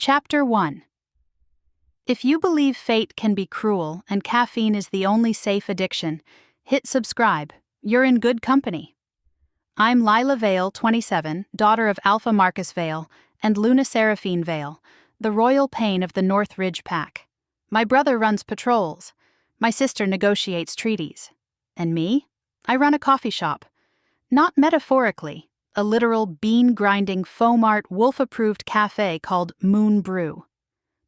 Chapter 1. If you believe fate can be cruel and caffeine is the only safe addiction, hit subscribe. You're in good company. I'm Lila Vale, 27, daughter of Alpha Marcus Vale and Luna Seraphine Vale, the royal pain of the North Ridge Pack. My brother runs patrols. My sister negotiates treaties. And me? I run a coffee shop. Not metaphorically, a literal bean-grinding, foam-art, wolf-approved cafe called Moon Brew.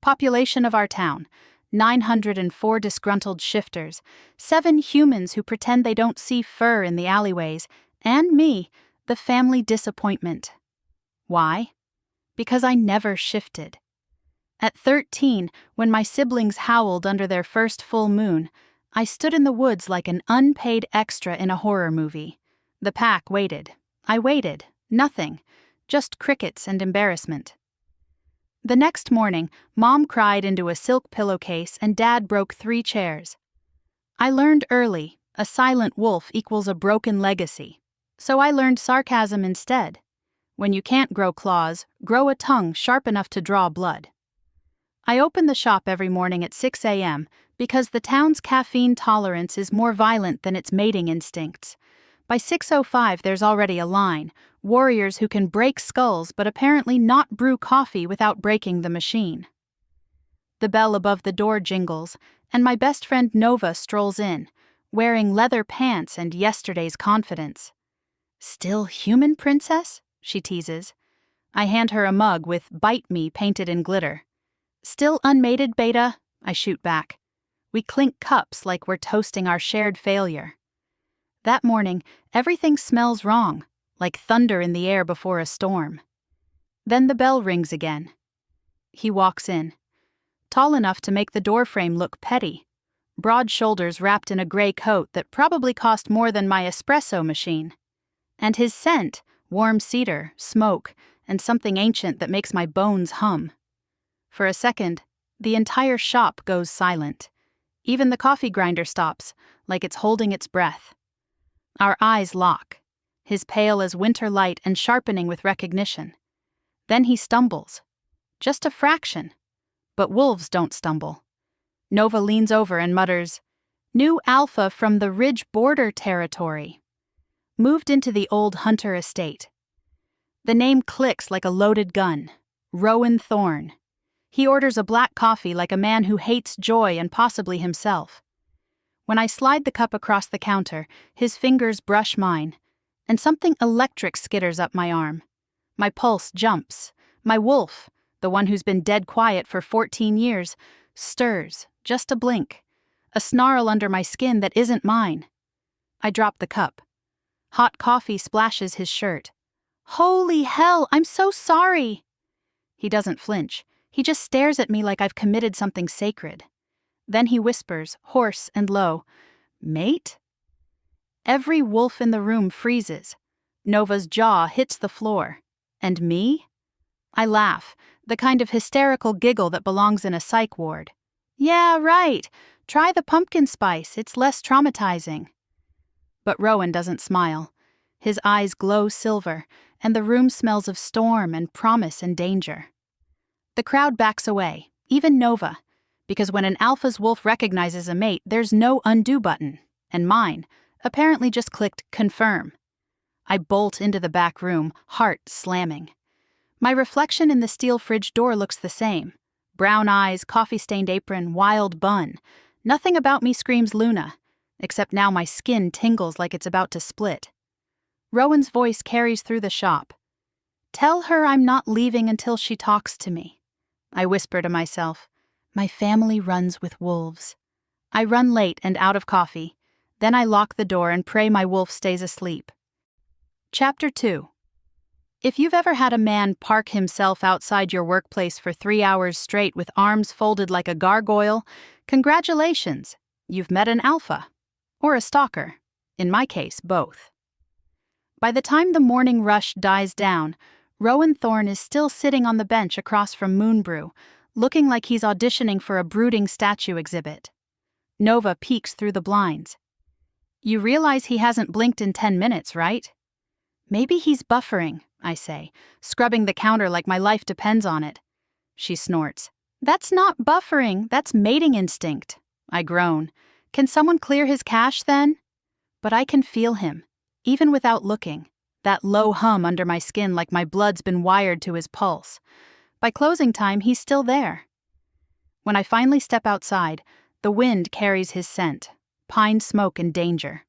Population of our town, 904 disgruntled shifters, 7 humans who pretend they don't see fur in the alleyways, and me, the family disappointment. Why? Because I never shifted. At 13, when my siblings howled under their first full moon, I stood in the woods like an unpaid extra in a horror movie. The pack waited. I waited. Nothing. Just crickets and embarrassment. The next morning, Mom cried into a silk pillowcase and Dad broke 3 chairs. I learned early, a silent wolf equals a broken legacy. So I learned sarcasm instead. When you can't grow claws, grow a tongue sharp enough to draw blood. I open the shop every morning at 6 a.m. because the town's caffeine tolerance is more violent than its mating instincts. By 6:05 there's already a line, warriors who can break skulls but apparently not brew coffee without breaking the machine. The bell above the door jingles, and my best friend Nova strolls in, wearing leather pants and yesterday's confidence. "Still human, princess?" she teases. I hand her a mug with "Bite Me" painted in glitter. "Still unmated, beta?" I shoot back. We clink cups like we're toasting our shared failure. That morning, everything smells wrong, like thunder in the air before a storm. Then the bell rings again. He walks in. Tall enough to make the doorframe look petty. Broad shoulders wrapped in a gray coat that probably cost more than my espresso machine. And his scent, warm cedar, smoke, and something ancient that makes my bones hum. For a second, the entire shop goes silent. Even the coffee grinder stops, like it's holding its breath. Our eyes lock, his pale as winter light and sharpening with recognition. Then he stumbles. Just a fraction. But wolves don't stumble. Nova leans over and mutters, "New alpha from the Ridge border territory. Moved into the old Hunter estate." The name clicks like a loaded gun. Rowan Thorne. He orders a black coffee like a man who hates joy and possibly himself. When I slide the cup across the counter, his fingers brush mine, and something electric skitters up my arm. My pulse jumps. My wolf, the one who's been dead quiet for 14 years, stirs, just a blink, a snarl under my skin that isn't mine. I drop the cup. Hot coffee splashes his shirt. "Holy hell, I'm so sorry!" He doesn't flinch. He just stares at me like I've committed something sacred. Then he whispers, hoarse and low, "Mate?" Every wolf in the room freezes. Nova's jaw hits the floor. And me? I laugh, the kind of hysterical giggle that belongs in a psych ward. "Yeah, right. Try the pumpkin spice, it's less traumatizing." But Rowan doesn't smile. His eyes glow silver, and the room smells of storm and promise and danger. The crowd backs away, even Nova, because when an alpha's wolf recognizes a mate, there's no undo button, and mine apparently just clicked confirm. I bolt into the back room, heart slamming. My reflection in the steel fridge door looks the same. Brown eyes, coffee-stained apron, wild bun. Nothing about me screams Luna, except now my skin tingles like it's about to split. Rowan's voice carries through the shop. "Tell her I'm not leaving until she talks to me." I whisper to myself. My family runs with wolves. I run late and out of coffee. Then I lock the door and pray my wolf stays asleep. Chapter 2. If you've ever had a man park himself outside your workplace for 3 hours straight with arms folded like a gargoyle, congratulations, you've met an alpha. Or a stalker. In my case, both. By the time the morning rush dies down, Rowan Thorne is still sitting on the bench across from Moonbrew, looking like he's auditioning for a brooding statue exhibit. Nova peeks through the blinds. "You realize he hasn't blinked in 10 minutes, right?" "Maybe he's buffering," I say, scrubbing the counter like my life depends on it. She snorts. That's not buffering, that's mating instinct. I groan. Can someone clear his cache then? But I can feel him, even without looking. That low hum under my skin like my blood's been wired to his pulse. By closing time, he's still there. When I finally step outside, the wind carries his scent, pine smoke and danger.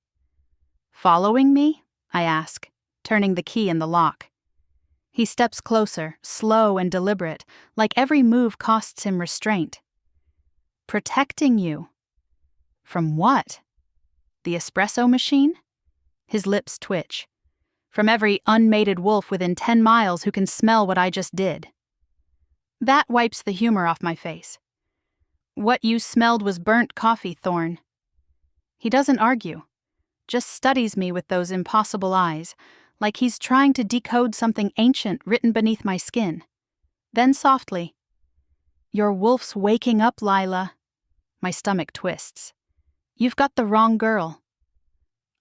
Following me? I ask, turning the key in the lock. He steps closer, slow and deliberate, like every move costs him restraint. Protecting you. From what? The espresso machine? His lips twitch. From every unmated wolf within 10 miles who can smell what I just did. That wipes the humor off my face. What you smelled was burnt coffee, Thorn. He doesn't argue, just studies me with those impossible eyes, like he's trying to decode something ancient written beneath my skin. Then softly, "Your wolf's waking up, Lila." My stomach twists. You've got the wrong girl.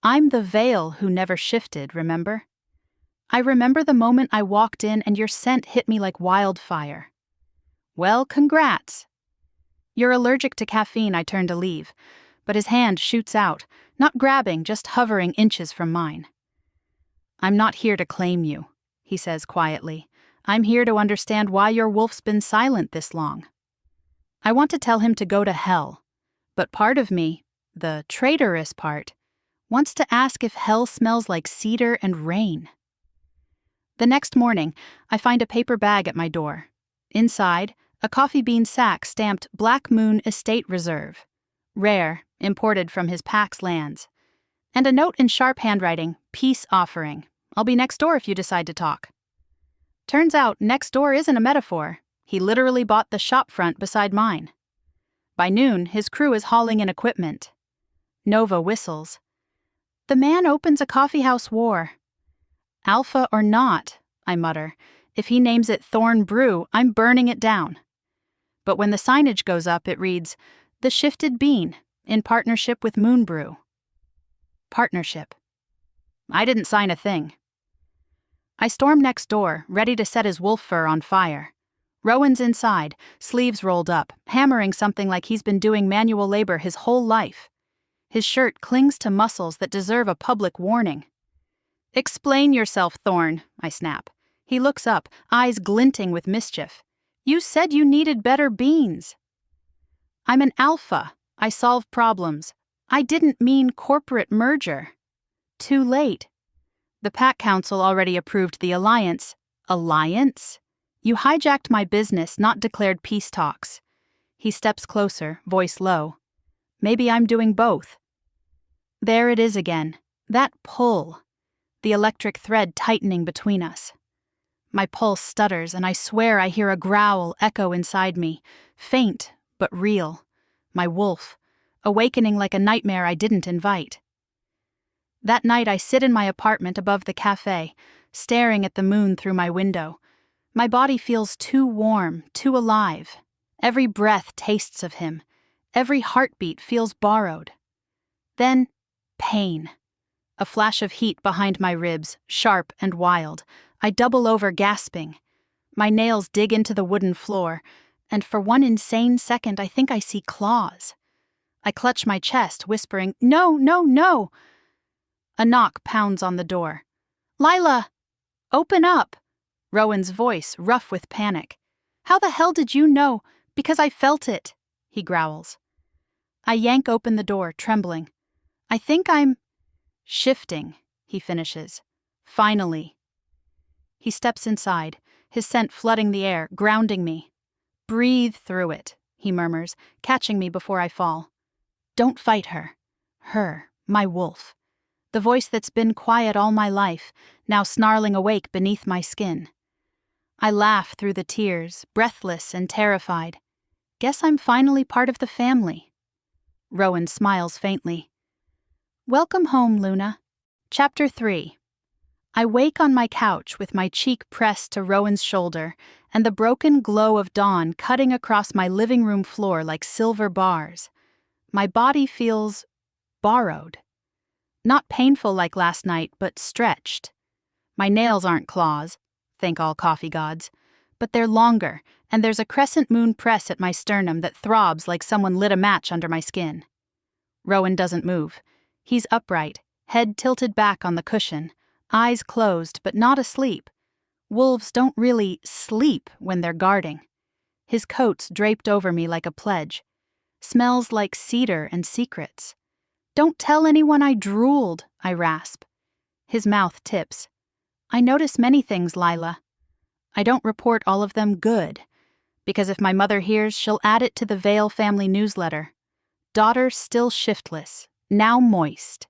I'm the Vale who never shifted, remember? I remember the moment I walked in and your scent hit me like wildfire. Well, congrats. You're allergic to caffeine, I turn to leave, but his hand shoots out, not grabbing, just hovering inches from mine. I'm not here to claim you, he says quietly. I'm here to understand why your wolf's been silent this long. I want to tell him to go to hell, but part of me, the traitorous part, wants to ask if hell smells like cedar and rain. The next morning, I find a paper bag at my door. Inside, a coffee bean sack stamped Black Moon Estate Reserve, rare, imported from his Pax lands, and a note in sharp handwriting, peace offering. I'll be next door if you decide to talk. Turns out, next door isn't a metaphor. He literally bought the shop front beside mine. By noon, his crew is hauling in equipment. Nova whistles. The man opens a coffeehouse war. Alpha or not, I mutter. If he names it Thorn Brew, I'm burning it down. But when the signage goes up, it reads, The Shifted Bean, in partnership with Moon Brew. Partnership. I didn't sign a thing. I storm next door, ready to set his wolf fur on fire. Rowan's inside, sleeves rolled up, hammering something like he's been doing manual labor his whole life. His shirt clings to muscles that deserve a public warning. Explain yourself, Thorn, I snap. He looks up, eyes glinting with mischief. You said you needed better beans. I'm an alpha. I solve problems. I didn't mean corporate merger. Too late. The Pack Council already approved the alliance. Alliance? You hijacked my business, not declared peace talks. He steps closer, voice low. Maybe I'm doing both. There it is again. That pull. The electric thread tightening between us. My pulse stutters, and I swear I hear a growl echo inside me, faint but real. My wolf, awakening like a nightmare I didn't invite. That night I sit in my apartment above the cafe, staring at the moon through my window. My body feels too warm, too alive. Every breath tastes of him. Every heartbeat feels borrowed. Then, pain. A flash of heat behind my ribs, sharp and wild. I double over, gasping. My nails dig into the wooden floor, and for one insane second I think I see claws. I clutch my chest, whispering, No, no, no! A knock pounds on the door. Lila! Open up! Rowan's voice, rough with panic. How the hell did you know? Because I felt it, he growls. I yank open the door, trembling. I think I'm shifting, he finishes. Finally. He steps inside, his scent flooding the air, grounding me. Breathe through it, he murmurs, catching me before I fall. Don't fight her. Her, my wolf. The voice that's been quiet all my life, now snarling awake beneath my skin. I laugh through the tears, breathless and terrified. Guess I'm finally part of the family. Rowan smiles faintly. Welcome home, Luna. Chapter 3. I wake on my couch with my cheek pressed to Rowan's shoulder and the broken glow of dawn cutting across my living room floor like silver bars. My body feels borrowed. Not painful like last night, but stretched. My nails aren't claws, thank all coffee gods, but they're longer, and there's a crescent moon press at my sternum that throbs like someone lit a match under my skin. Rowan doesn't move. He's upright, head tilted back on the cushion, eyes closed but not asleep. Wolves don't really sleep when they're guarding. His coat's draped over me like a pledge. Smells like cedar and secrets. "Don't tell anyone I drooled," I rasp. His mouth tips. "I notice many things, Lila. I don't report all of them good, because if my mother hears, she'll add it to the Vale family newsletter. Daughter still shiftless, now moist."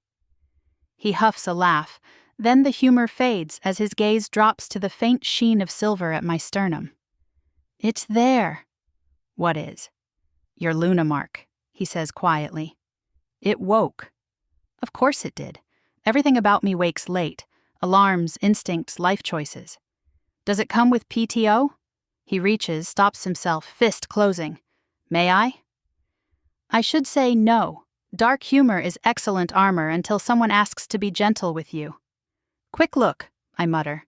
He huffs a laugh, then the humor fades as his gaze drops to the faint sheen of silver at my sternum. "It's there." "What is?" "Your Luna mark," he says quietly. "It woke." Of course it did. Everything about me wakes late. Alarms, instincts, life choices. "Does it come with PTO?" He reaches, stops himself, fist closing. "May I?" I should say no. Dark humor is excellent armor until someone asks to be gentle with you. "Quick look," I mutter.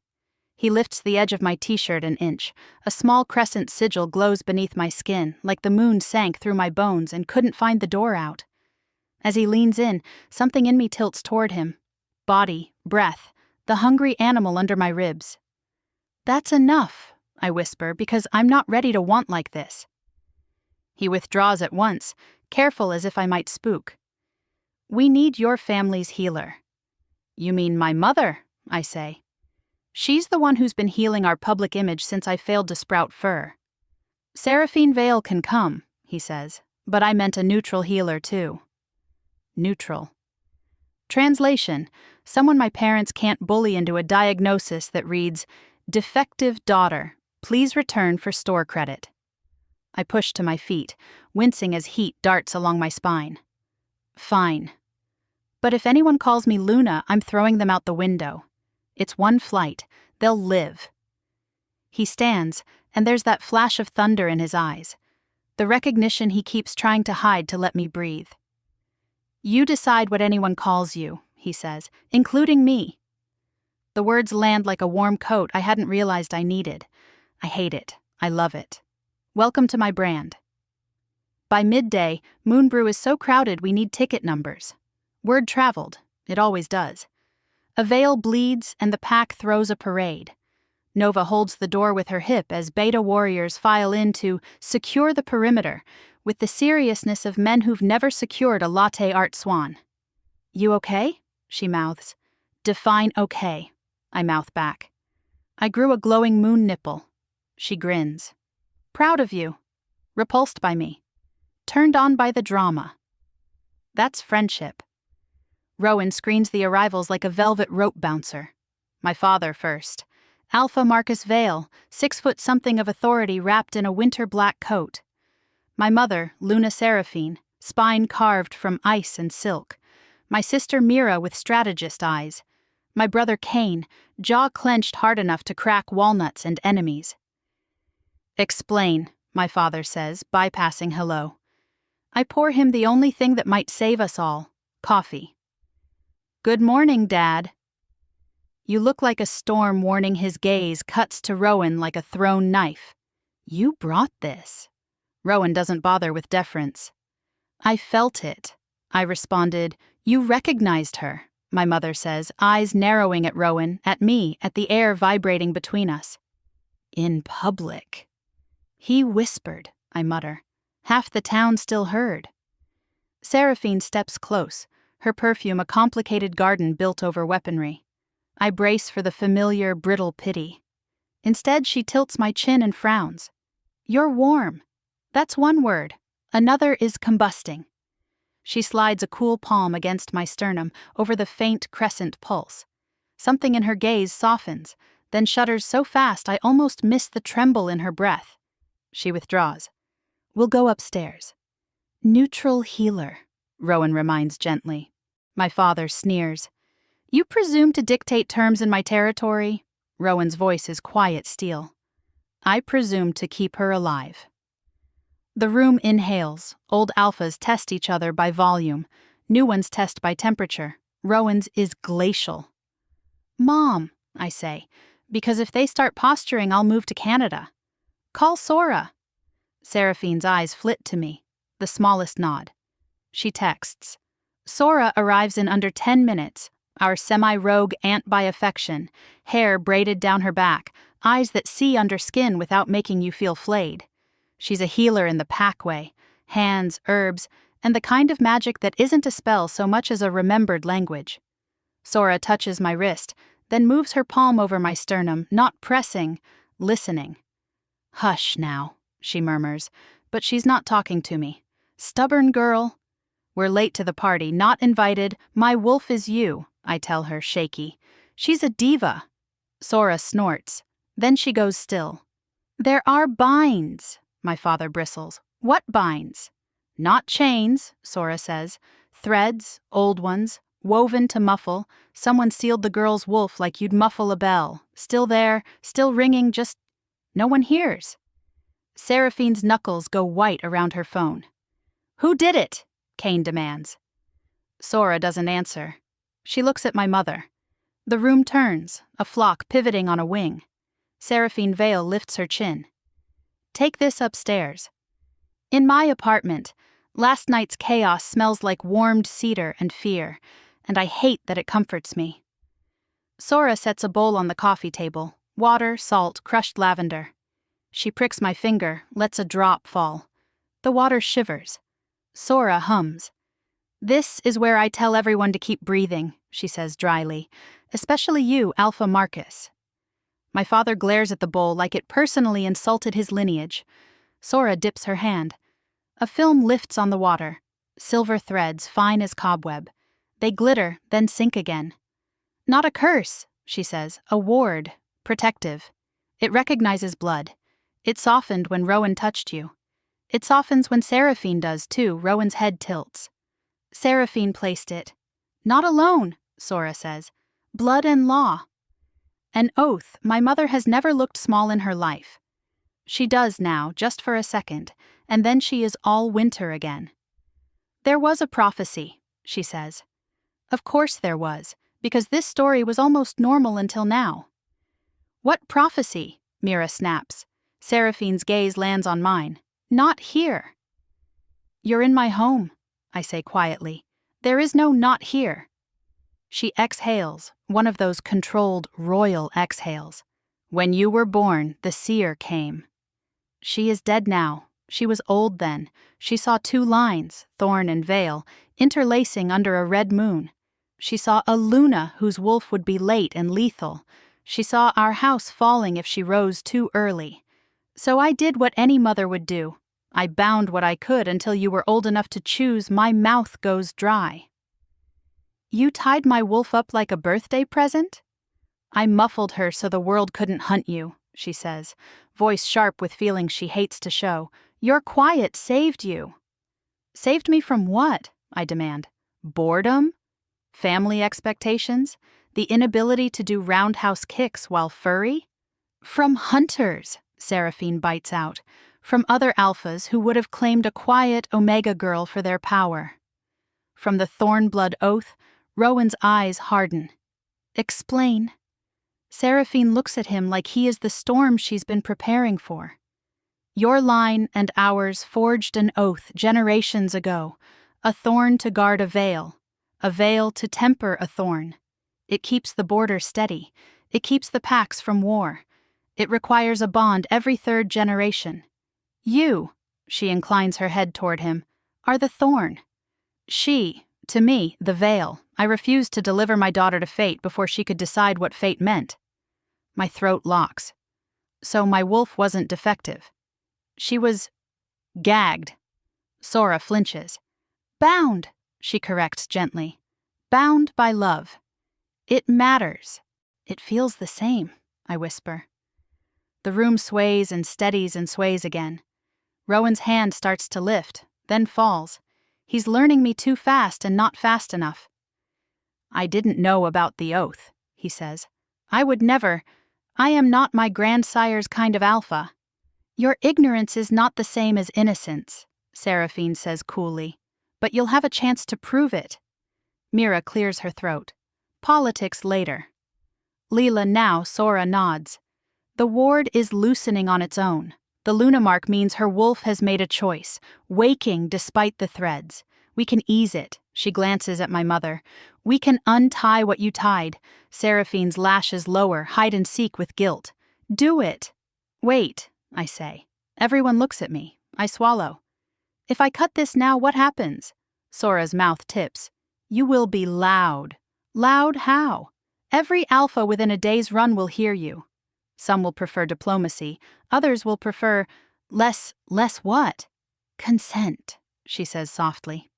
He lifts the edge of my t-shirt an inch. A small crescent sigil glows beneath my skin, like the moon sank through my bones and couldn't find the door out. As he leans in, something in me tilts toward him. Body, breath, the hungry animal under my ribs. "That's enough," I whisper, "because I'm not ready to want like this." He withdraws at once, careful as if I might spook. "We need your family's healer." "You mean my mother?" I say. "She's the one who's been healing our public image since I failed to sprout fur." "Seraphine Vale can come," he says, "but I meant a neutral healer too." Neutral. Translation: someone my parents can't bully into a diagnosis that reads, "Defective daughter, please return for store credit." I push to my feet, wincing as heat darts along my spine. Fine. But if anyone calls me Luna, I'm throwing them out the window. It's one flight. They'll live. He stands, and there's that flash of thunder in his eyes. The recognition he keeps trying to hide to let me breathe. "You decide what anyone calls you," he says, "including me." The words land like a warm coat I hadn't realized I needed. I hate it. I love it. Welcome to my brand. By midday, Moonbrew is so crowded we need ticket numbers. Word traveled. It always does. A veil bleeds, and the pack throws a parade. Nova holds the door with her hip as beta warriors file in to secure the perimeter, with the seriousness of men who've never secured a latte art swan. "You okay?" she mouths. "Define okay," I mouth back. "I grew a glowing moon nipple." She grins. "Proud of you." Repulsed by me. Turned on by the drama. That's friendship. Rowan screens the arrivals like a velvet rope bouncer. My father first. Alpha Marcus Vale, 6 foot something of authority wrapped in a winter black coat. My mother, Luna Seraphine, spine carved from ice and silk. My sister Mira with strategist eyes. My brother Cain, jaw clenched hard enough to crack walnuts and enemies. "Explain," my father says, bypassing hello. I pour him the only thing that might save us all, coffee. "Good morning, Dad." You look like a storm warning his gaze cuts to Rowan like a thrown knife. "You brought this." Rowan doesn't bother with deference. "I felt it." I responded. "You recognized her," my mother says, eyes narrowing at Rowan, at me, at the air vibrating between us. "In public." "He whispered," I mutter. Half the town still heard. Seraphine steps close, her perfume a complicated garden built over weaponry. I brace for the familiar, brittle pity. Instead, she tilts my chin and frowns. "You're warm." That's one word. Another is combusting. She slides a cool palm against my sternum over the faint crescent pulse. Something in her gaze softens, then shudders so fast I almost miss the tremble in her breath. She withdraws. "We'll go upstairs." "Neutral healer," Rowan reminds gently. My father sneers. "You presume to dictate terms in my territory?" Rowan's voice is quiet steel. "I presume to keep her alive." The room inhales. Old alphas test each other by volume. New ones test by temperature. Rowan's is glacial. "Mom," I say, "because if they start posturing, I'll move to Canada." Call Sora. Seraphine's eyes flit to me, the smallest nod. She texts. Sora arrives in under 10 minutes, our semi-rogue aunt by affection, hair braided down her back, eyes that see under skin without making you feel flayed. She's a healer in the pack way, hands, herbs, and the kind of magic that isn't a spell so much as a remembered language. Sora touches my wrist, then moves her palm over my sternum, not pressing, listening. Hush now, she murmurs, but she's not talking to me. Stubborn girl. We're late to the party, not invited. My wolf is you, I tell her, shaky. She's a diva. Sora snorts. Then she goes still. There are binds, my father bristles. What binds? Not chains, Sora says. Threads, old ones, woven to muffle. Someone sealed the girl's wolf like you'd muffle a bell. Still there, still ringing, just no one hears. Seraphine's knuckles go white around her phone. Who did it? Kane demands. Sora doesn't answer. She looks at my mother. The room turns, a flock pivoting on a wing. Seraphine Vale lifts her chin. Take this upstairs. In my apartment, last night's chaos smells like warmed cedar and fear, and I hate that it comforts me. Sora sets a bowl on the coffee table, water, salt, crushed lavender. She pricks my finger, lets a drop fall. The water shivers. Sora hums. This is where I tell everyone to keep breathing, she says dryly, especially you, Alpha Marcus. My father glares at the bowl like it personally insulted his lineage. Sora dips her hand. A film lifts on the water, silver threads fine as cobweb. They glitter, then sink again. Not a curse, she says, a ward, protective. It recognizes blood. It softened when Rowan touched you. It softens when Seraphine does, too. Rowan's head tilts. Seraphine placed it. Not alone, Sora says. Blood and law. An oath. My mother has never looked small in her life. She does now, just for a second, and then she is all winter again. There was a prophecy, she says. Of course there was, because this story was almost normal until now. What prophecy? Mira snaps. Seraphine's gaze lands on mine. Not here. You're in my home, I say quietly. There is no not here. She exhales, one of those controlled, royal exhales. When you were born, the seer came. She is dead now. She was old then. She saw two lines, Thorn and Vale, interlacing under a red moon. She saw a Luna whose wolf would be late and lethal. She saw our house falling if she rose too early. So I did what any mother would do. I bound what I could until you were old enough to choose. My mouth goes dry. You tied my wolf up like a birthday present? I muffled her so the world couldn't hunt you, she says, voice sharp with feelings she hates to show. Your quiet saved you. Saved me from what? I demand. Boredom? Family expectations? The inability to do roundhouse kicks while furry? From hunters, Seraphine bites out. From other alphas who would have claimed a quiet Omega girl for their power. From the Thornblood oath, Rowan's eyes harden. Explain. Seraphine looks at him like he is the storm she's been preparing for. Your line and ours forged an oath generations ago, a thorn to guard a veil to temper a thorn. It keeps the border steady. It keeps the packs from war. It requires a bond every third generation. You, she inclines her head toward him, are the thorn. She, to me, the veil. I refused to deliver my daughter to fate before she could decide what fate meant. My throat locks. So my wolf wasn't defective. She was gagged. Sora flinches. Bound, she corrects gently. Bound by love. It matters. It feels the same, I whisper. The room sways and steadies and sways again. Rowan's hand starts to lift, then falls. He's learning me too fast and not fast enough. I didn't know about the oath, he says. I would never. I am not my grandsire's kind of alpha. Your ignorance is not the same as innocence, Seraphine says coolly, but you'll have a chance to prove it. Mira clears her throat. Politics later. Lila now, Sora nods. The ward is loosening on its own. The Luna mark means her wolf has made a choice, waking despite the threads. We can ease it. She glances at my mother. We can untie what you tied. Seraphine's lashes lower, hide and seek with guilt. Do it. Wait, I say. Everyone looks at me. I swallow. If I cut this now, what happens? Sora's mouth tips. You will be loud. Loud how? Every alpha within a day's run will hear you. Some will prefer diplomacy. Others will prefer less what? Consent, she says softly.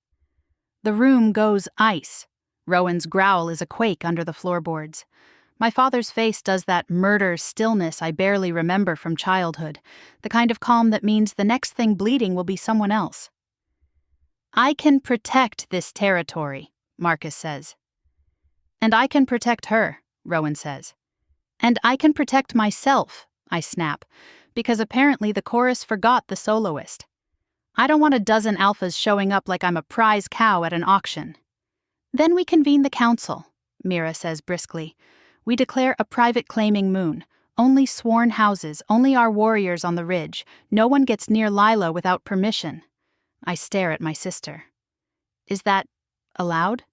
The room goes ice. Rowan's growl is a quake under the floorboards. My father's face does that murder stillness I barely remember from childhood, the kind of calm that means the next thing bleeding will be someone else. I can protect this territory, Marcus says. And I can protect her, Rowan says. And I can protect myself, I snap, because apparently the chorus forgot the soloist. I don't want a dozen alphas showing up like I'm a prize cow at an auction. Then we convene the council, Mira says briskly. We declare a private claiming moon. Only sworn houses, only our warriors on the ridge. No one gets near Lila without permission. I stare at my sister. Is that allowed?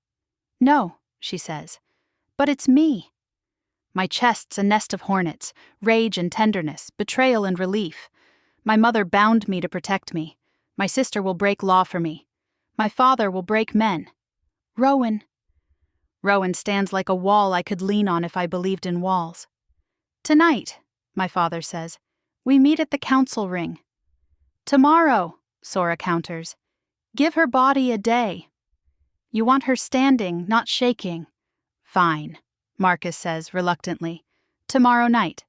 No, she says. But it's me. My chest's a nest of hornets, rage and tenderness, betrayal and relief. My mother bound me to protect me. My sister will break law for me. My father will break men. Rowan. Rowan stands like a wall I could lean on if I believed in walls. Tonight, my father says, we meet at the council ring. Tomorrow, Sora counters. Give her body a day. You want her standing, not shaking. Fine, Marcus says reluctantly. Tomorrow night.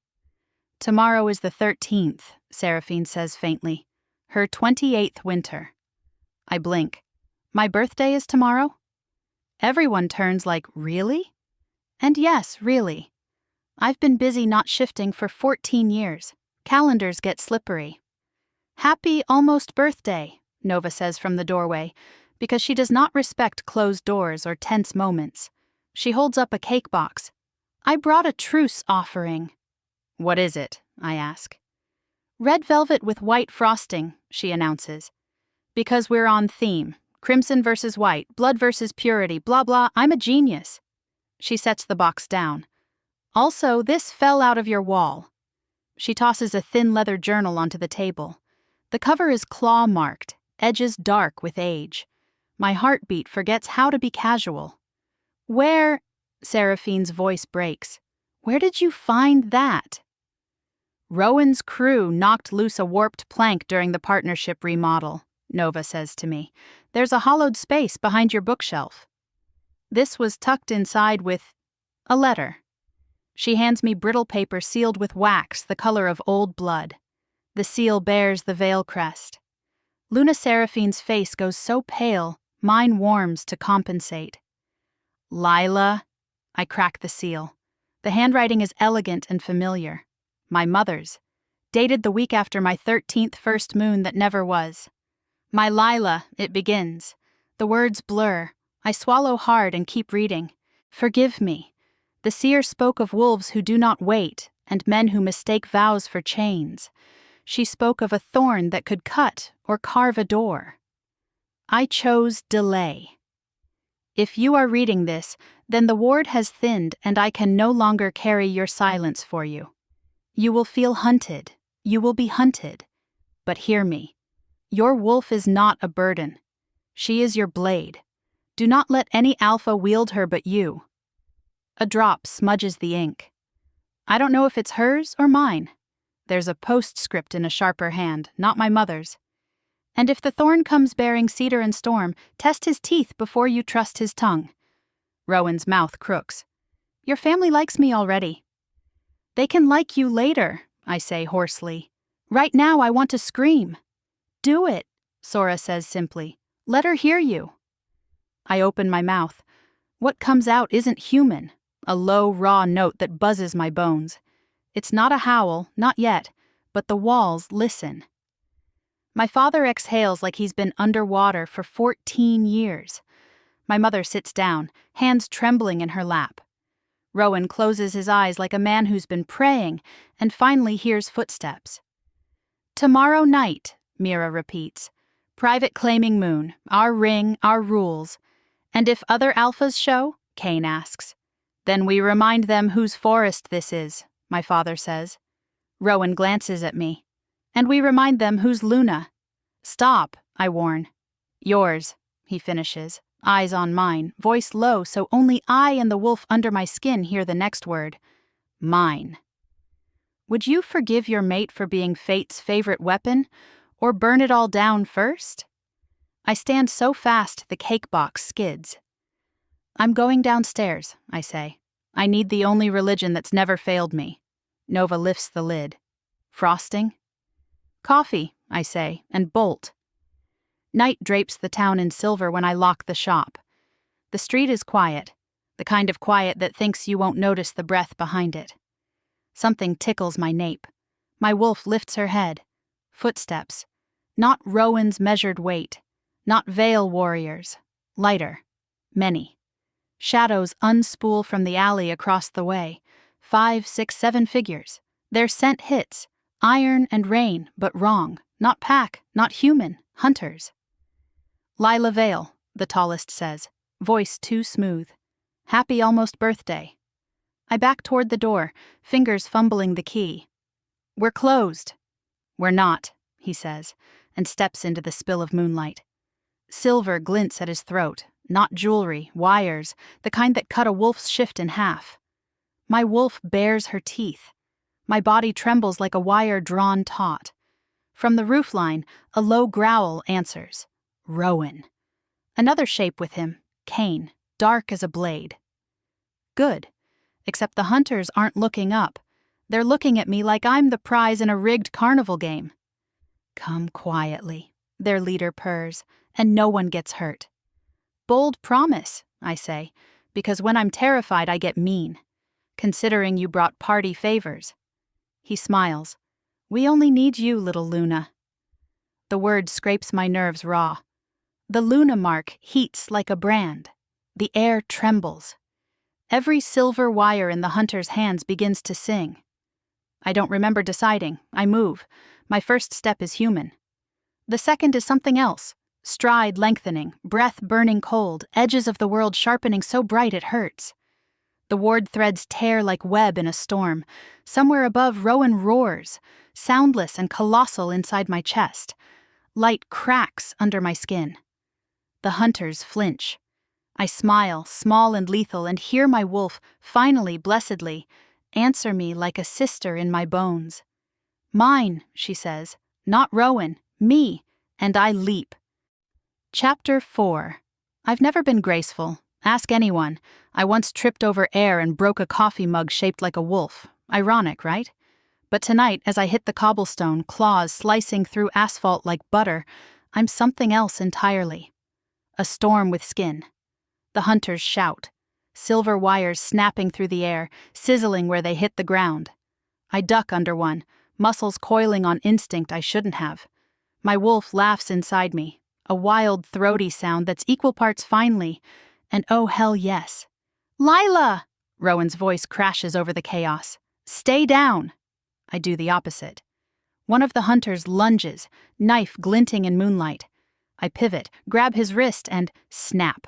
Tomorrow is the 13th, Seraphine says faintly. Her 28th winter. I blink. My birthday is tomorrow? Everyone turns like, really? And yes, really. I've been busy not shifting for 14 years. Calendars get slippery. Happy almost birthday, Nova says from the doorway, because she does not respect closed doors or tense moments. She holds up a cake box. I brought a truce offering. What is it? I ask. Red velvet with white frosting, she announces. Because we're on theme. Crimson versus white, blood versus purity, blah blah, I'm a genius. She sets the box down. Also, this fell out of your wall. She tosses a thin leather journal onto the table. The cover is claw-marked, edges dark with age. My heartbeat forgets how to be casual. Where? Seraphine's voice breaks. Where did you find that? Rowan's crew knocked loose a warped plank during the partnership remodel, Nova says to me. There's a hollowed space behind your bookshelf. This was tucked inside with a letter. She hands me brittle paper sealed with wax the color of old blood. The seal bears the Vale crest. Luna Seraphine's face goes so pale, mine warms to compensate. Lila, I crack the seal. The handwriting is elegant and familiar. My mother's. Dated the week after my 13th first moon that never was. My Lila, it begins. The words blur. I swallow hard and keep reading. Forgive me. The seer spoke of wolves who do not wait, and men who mistake vows for chains. She spoke of a thorn that could cut or carve a door. I chose delay. If you are reading this, then the ward has thinned and I can no longer carry your silence for you. You will feel hunted. You will be hunted. But hear me. Your wolf is not a burden. She is your blade. Do not let any alpha wield her but you. A drop smudges the ink. I don't know if it's hers or mine. There's a postscript in a sharper hand, not my mother's. And if the thorn comes bearing cedar and storm, test his teeth before you trust his tongue. Rowan's mouth crooks. Your family likes me already. They can like you later, I say hoarsely. Right now I want to scream. Do it, Sora says simply. Let her hear you. I open my mouth. What comes out isn't human, a low, raw note that buzzes my bones. It's not a howl, not yet, but the walls listen. My father exhales like he's been underwater for 14 years. My mother sits down, hands trembling in her lap. Rowan closes his eyes like a man who's been praying and finally hears footsteps. Tomorrow night, Mira repeats. Private claiming moon, our ring, our rules. And if other alphas show? Cain asks. Then we remind them whose forest this is, my father says. Rowan glances at me. And we remind them whose Luna. Stop, I warn. Yours, he finishes, eyes on mine, voice low so only I and the wolf under my skin hear the next word. Mine. Would you forgive your mate for being fate's favorite weapon, or burn it all down first? I stand so fast the cake box skids. I'm going downstairs, I say. I need the only religion that's never failed me. Nova lifts the lid. Frosting? Coffee, I say, and bolt. Night drapes the town in silver when I lock the shop. The street is quiet, the kind of quiet that thinks you won't notice the breath behind it. Something tickles my nape. My wolf lifts her head. Footsteps. Not Rowan's measured weight. Not Vale warriors. Lighter. Many. Shadows unspool from the alley across the way. 5, 6, 7 figures. Their scent hits. Iron and rain, but wrong. Not pack, not human. Hunters. Lila Vale, the tallest says. Voice too smooth. Happy almost birthday. I back toward the door, fingers fumbling the key. We're closed. We're not, he says, and steps into the spill of moonlight. Silver glints at his throat, not jewelry, wires, the kind that cut a wolf's shift in half. My wolf bares her teeth. My body trembles like a wire drawn taut. From the roofline, a low growl answers. Rowan. Another shape with him, Cain, dark as a blade. Good. Except the hunters aren't looking up. They're looking at me like I'm the prize in a rigged carnival game. Come quietly, their leader purrs, and no one gets hurt. Bold promise, I say, because when I'm terrified I get mean, considering you brought party favors. He smiles. We only need you, little Luna. The word scrapes my nerves raw. The Luna mark heats like a brand. The air trembles. Every silver wire in the hunter's hands begins to sing. I don't remember deciding. I move. My first step is human. The second is something else. Stride lengthening, breath burning cold, edges of the world sharpening so bright it hurts. The ward threads tear like web in a storm. Somewhere above, Rowan roars, soundless and colossal inside my chest. Light cracks under my skin. The hunters flinch. I smile, small and lethal, and hear my wolf, finally, blessedly, answer me like a sister in my bones. Mine, she says, not Rowan, me, and I leap. Chapter 4. I've never been graceful. Ask anyone. I once tripped over air and broke a coffee mug shaped like a wolf. Ironic, right? But tonight, as I hit the cobblestone, claws slicing through asphalt like butter, I'm something else entirely. A storm with skin. The hunters shout. Silver wires snapping through the air, sizzling where they hit the ground. I duck under one, muscles coiling on instinct I shouldn't have. My wolf laughs inside me, a wild, throaty sound that's equal parts finally, and oh hell yes. Lila! Rowan's voice crashes over the chaos. Stay down! I do the opposite. One of the hunters lunges, knife glinting in moonlight. I pivot, grab his wrist, and snap.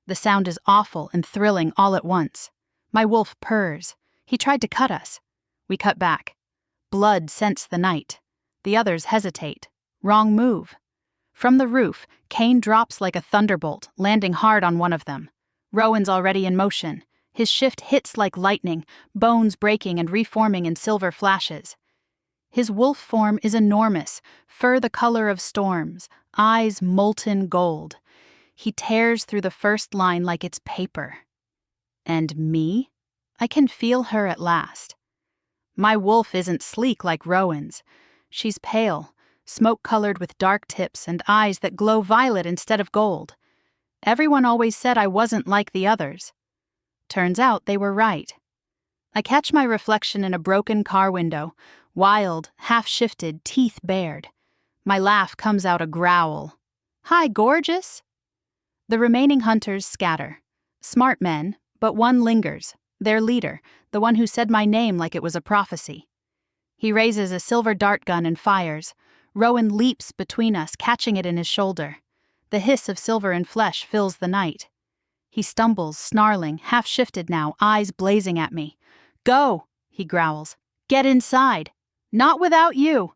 The sound is awful and thrilling all at once. My wolf purrs. He tried to cut us. We cut back. Blood scents the night. The others hesitate. Wrong move. From the roof, Cain drops like a thunderbolt, landing hard on one of them. Rowan's already in motion. His shift hits like lightning, bones breaking and reforming in silver flashes. His wolf form is enormous, fur the color of storms, eyes molten gold. He tears through the first line like it's paper. And me? I can feel her at last. My wolf isn't sleek like Rowan's. She's pale, smoke-colored with dark tips and eyes that glow violet instead of gold. Everyone always said I wasn't like the others. Turns out they were right. I catch my reflection in a broken car window, wild, half-shifted, teeth bared. My laugh comes out a growl. Hi, gorgeous! The remaining hunters scatter. Smart men, but one lingers, their leader, the one who said my name like it was a prophecy. He raises a silver dart gun and fires. Rowan leaps between us, catching it in his shoulder. The hiss of silver and flesh fills the night. He stumbles, snarling, half-shifted now, eyes blazing at me. "Go!" he growls. "Get inside! Not without you!"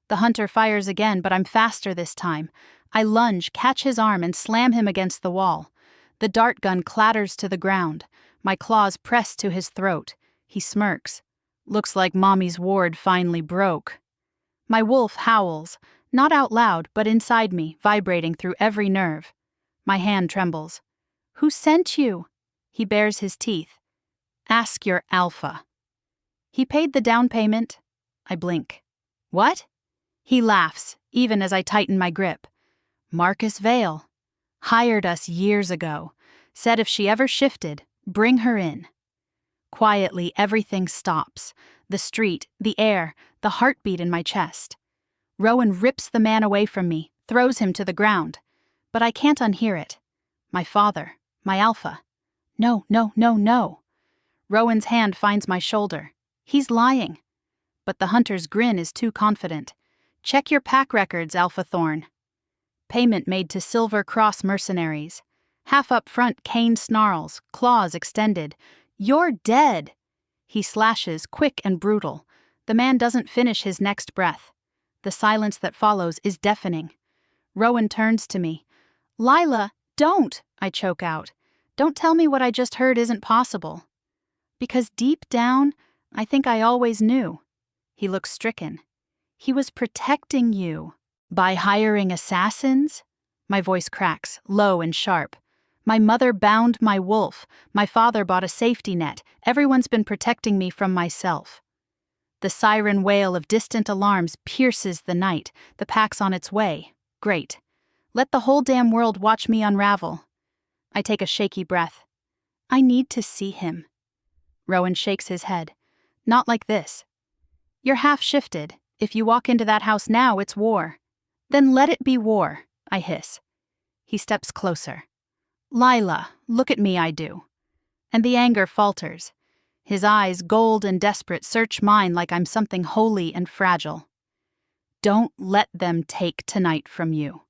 The hunter fires again, but I'm faster this time. I lunge, catch his arm, and slam him against the wall. The dart gun clatters to the ground. My claws press to his throat. He smirks. "Looks like Mommy's ward finally broke." My wolf howls, not out loud, but inside me, vibrating through every nerve. My hand trembles. "Who sent you?" He bares his teeth. "Ask your alpha." "He paid the down payment." I blink. "What?" He laughs, even as I tighten my grip. "Marcus Vale. Hired us years ago. Said if she ever shifted, bring her in." Quietly, everything stops. The street, the air, the heartbeat in my chest. Rowan rips the man away from me, throws him to the ground. But I can't unhear it. My father, my alpha. "No, no, no, no." Rowan's hand finds my shoulder. He's lying. But the hunter's grin is too confident. "Check your pack records, Alpha Thorn." Payment made to Silver Cross mercenaries. Half up front, Kane snarls, claws extended. "You're dead!" He slashes, quick and brutal. The man doesn't finish his next breath. The silence that follows is deafening. Rowan turns to me. "Lila, don't!" I choke out. "Don't tell me what I just heard isn't possible." Because deep down, I think I always knew. He looks stricken. "He was protecting you." "By hiring assassins?" My voice cracks, low and sharp. "My mother bound my wolf. My father bought a safety net. Everyone's been protecting me from myself." The siren wail of distant alarms pierces the night. The pack's on its way. Great. Let the whole damn world watch me unravel. I take a shaky breath. "I need to see him." Rowan shakes his head. "Not like this. You're half-shifted. If you walk into that house now, it's war." "Then let it be war," I hiss. He steps closer. "Lila, look at me, I do." And the anger falters. His eyes, gold and desperate, search mine like I'm something holy and fragile. "Don't let them take tonight from you.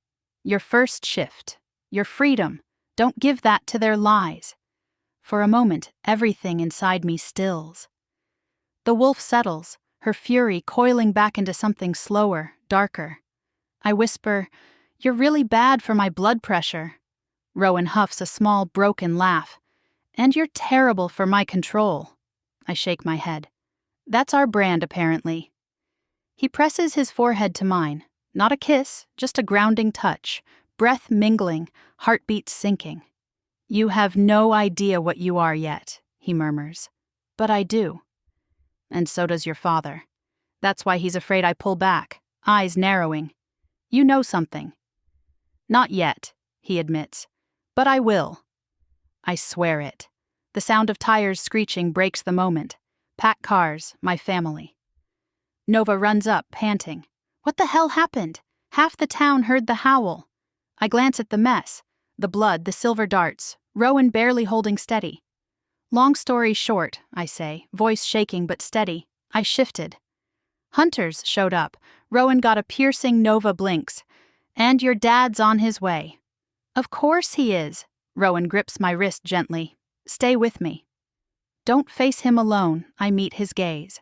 Your first shift. Your freedom. Don't give that to their lies." For a moment, everything inside me stills. The wolf settles, her fury coiling back into something slower, darker. I whisper, "You're really bad for my blood pressure." Rowan huffs a small, broken laugh. "And you're terrible for my control." I shake my head. "That's our brand, apparently." He presses his forehead to mine. Not a kiss, just a grounding touch. Breath mingling, heartbeat sinking. "You have no idea what you are yet," he murmurs. "But I do." "And so does your father. That's why he's afraid I pull back, eyes narrowing. You know something." "Not yet," he admits. "But I will." I swear it. The sound of tires screeching breaks the moment. Packed cars, my family. Nova runs up, panting. "What the hell happened?" Half the town heard the howl. I glance at the mess. The blood, the silver darts, Rowan barely holding steady. "Long story short," I say, voice shaking but steady, "I shifted. Hunters showed up. Rowan got a piercing Nova blinks. And your dad's on his way." "Of course he is." Rowan grips my wrist gently. "Stay with me." "Don't face him alone," I meet his gaze.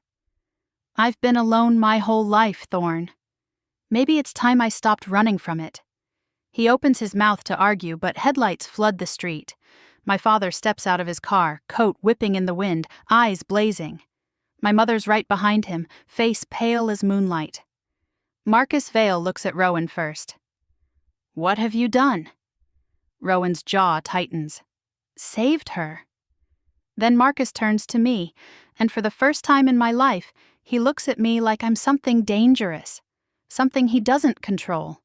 "I've been alone my whole life, Thorn. Maybe it's time I stopped running from it." He opens his mouth to argue, but headlights flood the street. My father steps out of his car, coat whipping in the wind, eyes blazing. My mother's right behind him, face pale as moonlight. Marcus Vale looks at Rowan first. "What have you done?" Rowan's jaw tightens. "Saved her." Then Marcus turns to me, and for the first time in my life, he looks at me like I'm something dangerous, something he doesn't control.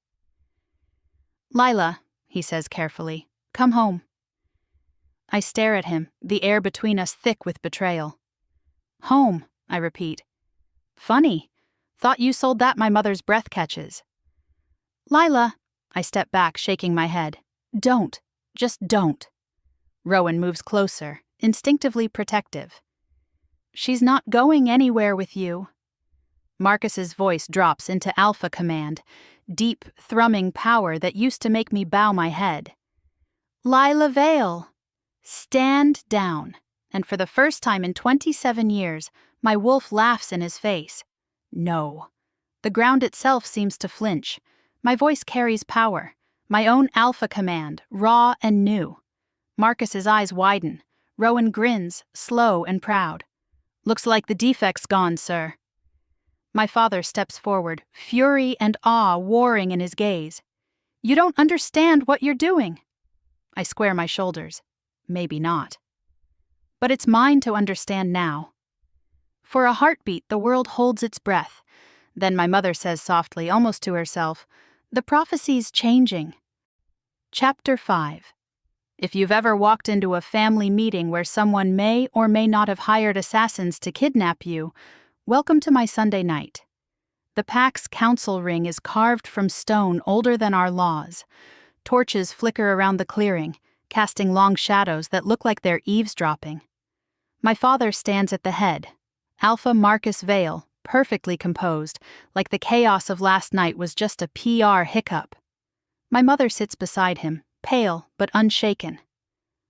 "Lila," he says carefully, "come home." I stare at him, the air between us thick with betrayal. "Home," I repeat. "Funny. Thought you sold that my mother's breath catches." "Lila," I step back, shaking my head. "Don't. Just don't." Rowan moves closer, instinctively protective. "She's not going anywhere with you." Marcus's voice drops into Alpha command, deep, thrumming power that used to make me bow my head. Lila Vale, stand down. And for the first time in 27 years, my wolf laughs in his face. No. The ground itself seems to flinch. My voice carries power. My own Alpha command, raw and new. Marcus's eyes widen. Rowan grins, slow and proud. Looks like the defect's gone, sir. My father steps forward, fury and awe warring in his gaze. You don't understand what you're doing. I square my shoulders. Maybe not. But it's mine to understand now. For a heartbeat, the world holds its breath. Then my mother says softly, almost to herself, the prophecy's changing. Chapter 5. If you've ever walked into a family meeting where someone may or may not have hired assassins to kidnap you, welcome to my Sunday night. The pack's council ring is carved from stone older than our laws. Torches flicker around the clearing, casting long shadows that look like they're eavesdropping. My father stands at the head, Alpha Marcus Vale, perfectly composed, like the chaos of last night was just a PR hiccup. My mother sits beside him, pale but unshaken.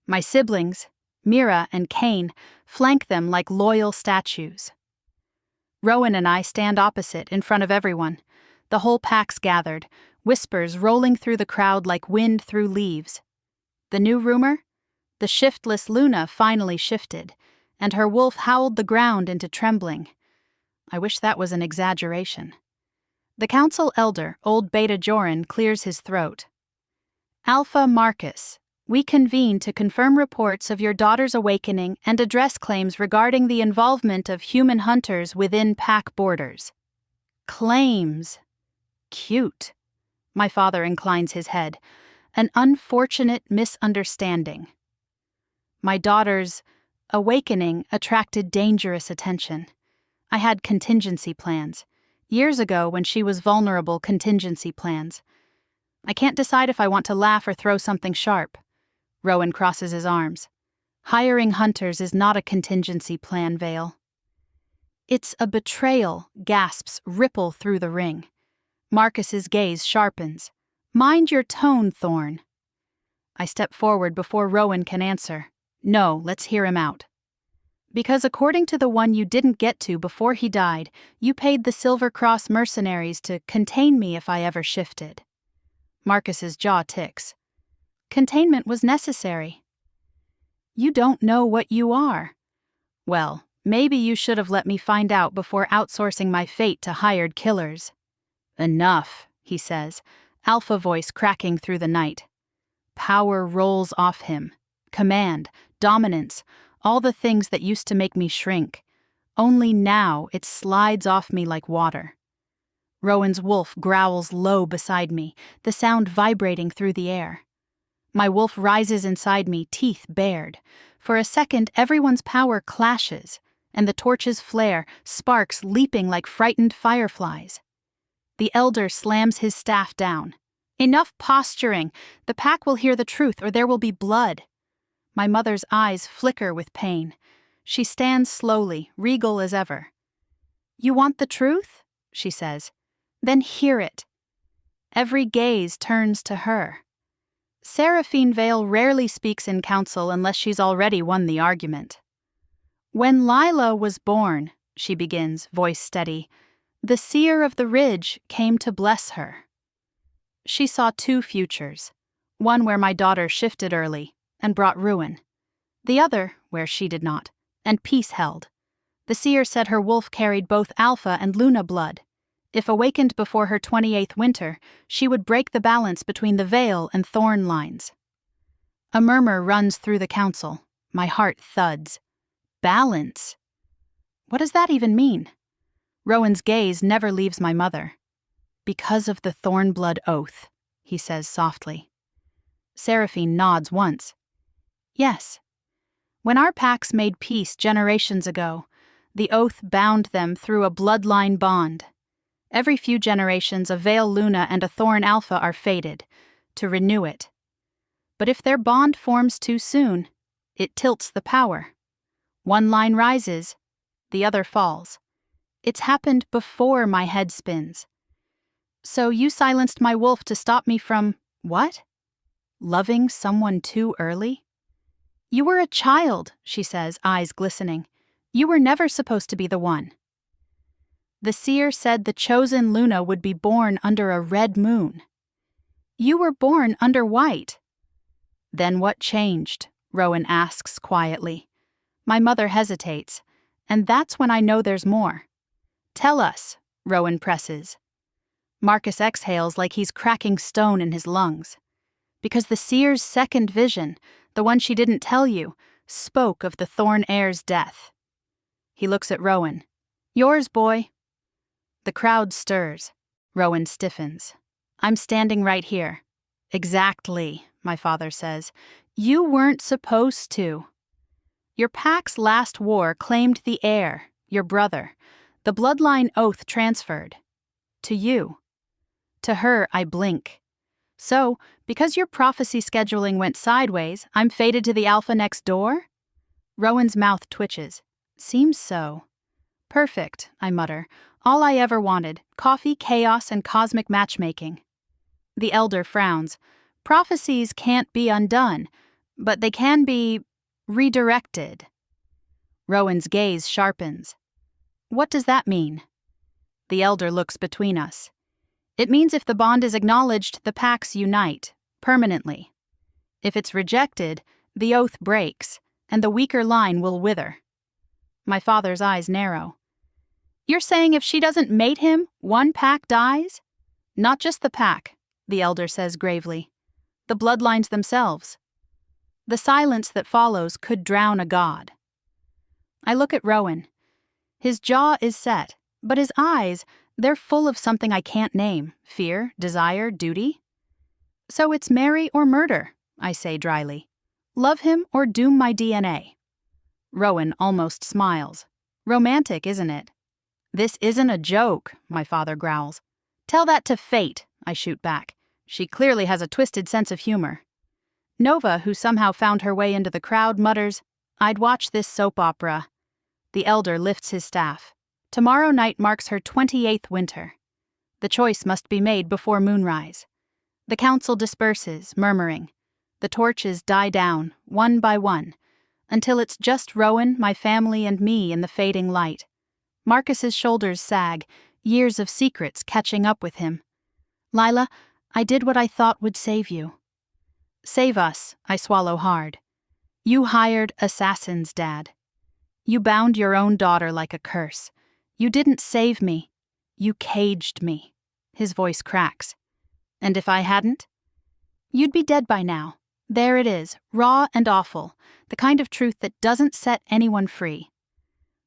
My siblings, Mira and Cain, flank them like loyal statues. Rowan and I stand opposite in front of everyone. The whole pack's gathered, whispers rolling through the crowd like wind through leaves. The new rumor? The shiftless Luna finally shifted, and her wolf howled the ground into trembling. I wish that was an exaggeration. The council elder, old Beta Joran, clears his throat. Alpha Marcus, we convene to confirm reports of your daughter's awakening and address claims regarding the involvement of human hunters within pack borders. Claims. Cute. My father inclines his head. An unfortunate misunderstanding. My daughter's awakening attracted dangerous attention. I had contingency plans. Years ago, when she was vulnerable, contingency plans. I can't decide if I want to laugh or throw something sharp. Rowan crosses his arms. Hiring hunters is not a contingency plan, Vale. It's a betrayal, gasps ripple through the ring. Marcus's gaze sharpens. Mind your tone, Thorn. I step forward before Rowan can answer. No, let's hear him out. Because according to the one you didn't get to before he died, you paid the Silver Cross mercenaries to contain me if I ever shifted. Marcus's jaw ticks. Containment was necessary. You don't know what you are. Well, maybe you should have let me find out before outsourcing my fate to hired killers. Enough, he says, alpha voice cracking through the night. Power rolls off him. Command, dominance, all the things that used to make me shrink. Only now it slides off me like water. Rowan's wolf growls low beside me, the sound vibrating through the air. My wolf rises inside me, teeth bared. For a second, everyone's power clashes, and the torches flare, sparks leaping like frightened fireflies. The elder slams his staff down. Enough posturing! The pack will hear the truth, or there will be blood. My mother's eyes flicker with pain. She stands slowly, regal as ever. You want the truth? She says. Then hear it. Every gaze turns to her. Seraphine Vale rarely speaks in council unless she's already won the argument. When Lila was born, she begins, voice steady, the seer of the ridge came to bless her. She saw two futures, one where my daughter shifted early and brought ruin, the other where she did not, and peace held. The seer said her wolf carried both Alpha and Luna blood. If awakened before her 28th winter, she would break the balance between the Vale and Thorn lines. A murmur runs through the council. My heart thuds. Balance? What does that even mean? Rowan's gaze never leaves my mother. Because of the Thornblood oath, he says softly. Seraphine nods once. Yes. When our packs made peace generations ago, the oath bound them through a bloodline bond. Every few generations, a Vale Luna and a Thorn Alpha are fated, to renew it. But if their bond forms too soon, it tilts the power. One line rises, the other falls. It's happened before my head spins. So you silenced my wolf to stop me from, what? Loving someone too early? You were a child, she says, eyes glistening. You were never supposed to be the one. The seer said the chosen Luna would be born under a red moon. You were born under white. Then what changed? Rowan asks quietly. My mother hesitates, and that's when I know there's more. Tell us, Rowan presses. Marcus exhales like he's cracking stone in his lungs. Because the seer's second vision, the one she didn't tell you, spoke of the Thorn heir's death. He looks at Rowan. Yours, boy. The crowd stirs. Rowan stiffens. I'm standing right here. Exactly, my father says. You weren't supposed to. Your pack's last war claimed the heir, your brother. The bloodline oath transferred. To you. To her, I blink. So, because your prophecy scheduling went sideways, I'm fated to the alpha next door? Rowan's mouth twitches. Seems so. Perfect, I mutter. All I ever wanted, coffee, chaos, and cosmic matchmaking. The elder frowns. Prophecies can't be undone, but they can be redirected. Rowan's gaze sharpens. What does that mean? The elder looks between us. It means if the bond is acknowledged, the pacts unite, permanently. If it's rejected, the oath breaks, and the weaker line will wither. My father's eyes narrow. You're saying if she doesn't mate him, one pack dies? Not just the pack, the elder says gravely. The bloodlines themselves. The silence that follows could drown a god. I look at Rowan. His jaw is set, but his eyes, they're full of something I can't name. Fear, desire, duty. So it's marry or murder, I say dryly. Love him or doom my DNA. Rowan almost smiles. Romantic, isn't it? This isn't a joke, my father growls. Tell that to Fate, I shoot back. She clearly has a twisted sense of humor. Nova, who somehow found her way into the crowd, mutters, I'd watch this soap opera. The elder lifts his staff. Tomorrow night marks her 28th winter. The choice must be made before moonrise. The council disperses, murmuring. The torches die down, one by one, until it's just Rowan, my family, and me in the fading light. Marcus's shoulders sag, years of secrets catching up with him. Lila, I did what I thought would save you. Save us, I swallow hard. You hired assassins, Dad. You bound your own daughter like a curse. You didn't save me. You caged me. His voice cracks. And if I hadn't? You'd be dead by now. There it is, raw and awful, the kind of truth that doesn't set anyone free.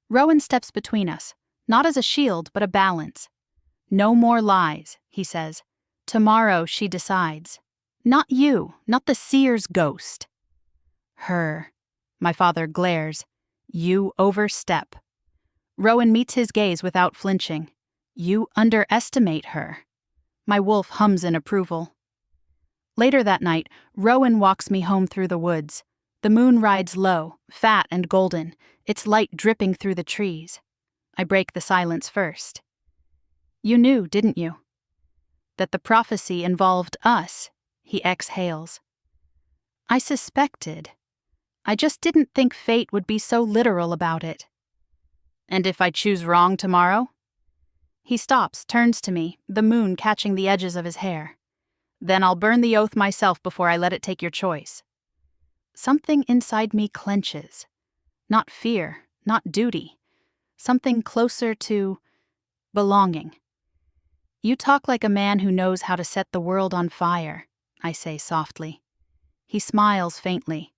Rowan steps between us, not as a shield, but a balance. No more lies, he says. Tomorrow she decides. Not you, not the seer's ghost. Her. My father glares. You overstep. Rowan meets his gaze without flinching. You underestimate her. My wolf hums in approval. Later that night, Rowan walks me home through the woods. The moon rides low, fat and golden, its light dripping through the trees. I break the silence first. You knew, didn't you? That the prophecy involved us, he exhales. I suspected. I just didn't think fate would be so literal about it. And if I choose wrong tomorrow? He stops, turns to me, the moon catching the edges of his hair. Then I'll burn the oath myself before I let it take your choice. Something inside me clenches. Not fear, not duty. Something closer to belonging. You talk like a man who knows how to set the world on fire, I say softly. He smiles faintly.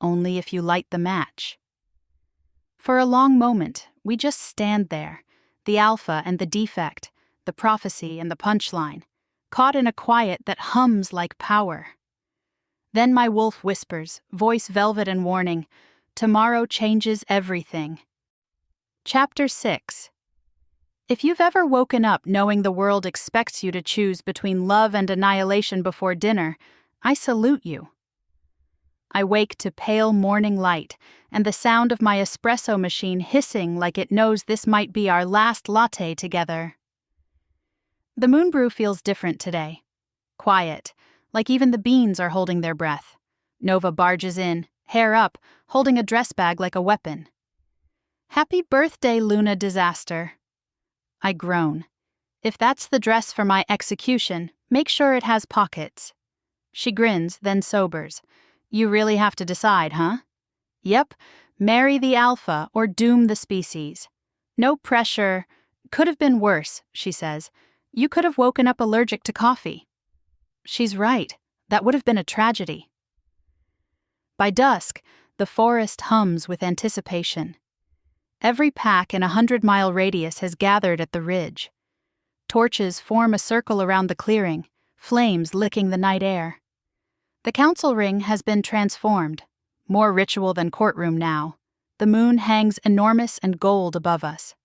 Only if you light the match. For a long moment, we just stand there, the alpha and the defect, the prophecy and the punchline, caught in a quiet that hums like power. Then my wolf whispers, voice velvet and warning, tomorrow changes everything. Chapter 6. If you've ever woken up knowing the world expects you to choose between love and annihilation before dinner, I salute you. I wake to pale morning light and the sound of my espresso machine hissing like it knows this might be our last latte together. The moon brew feels different today. Quiet, like even the beans are holding their breath. Nova barges in, hair up, holding a dress bag like a weapon. Happy birthday, Luna Disaster. I groan. If that's the dress for my execution, make sure it has pockets. She grins, then sobers. You really have to decide, huh? Yep, marry the alpha or doom the species. No pressure. Could have been worse, she says. You could have woken up allergic to coffee. She's right. That would have been a tragedy. By dusk, the forest hums with anticipation. Every pack in a 100-mile radius has gathered at the ridge. Torches form a circle around the clearing, flames licking the night air. The council ring has been transformed, more ritual than courtroom now. The moon hangs enormous and gold above us.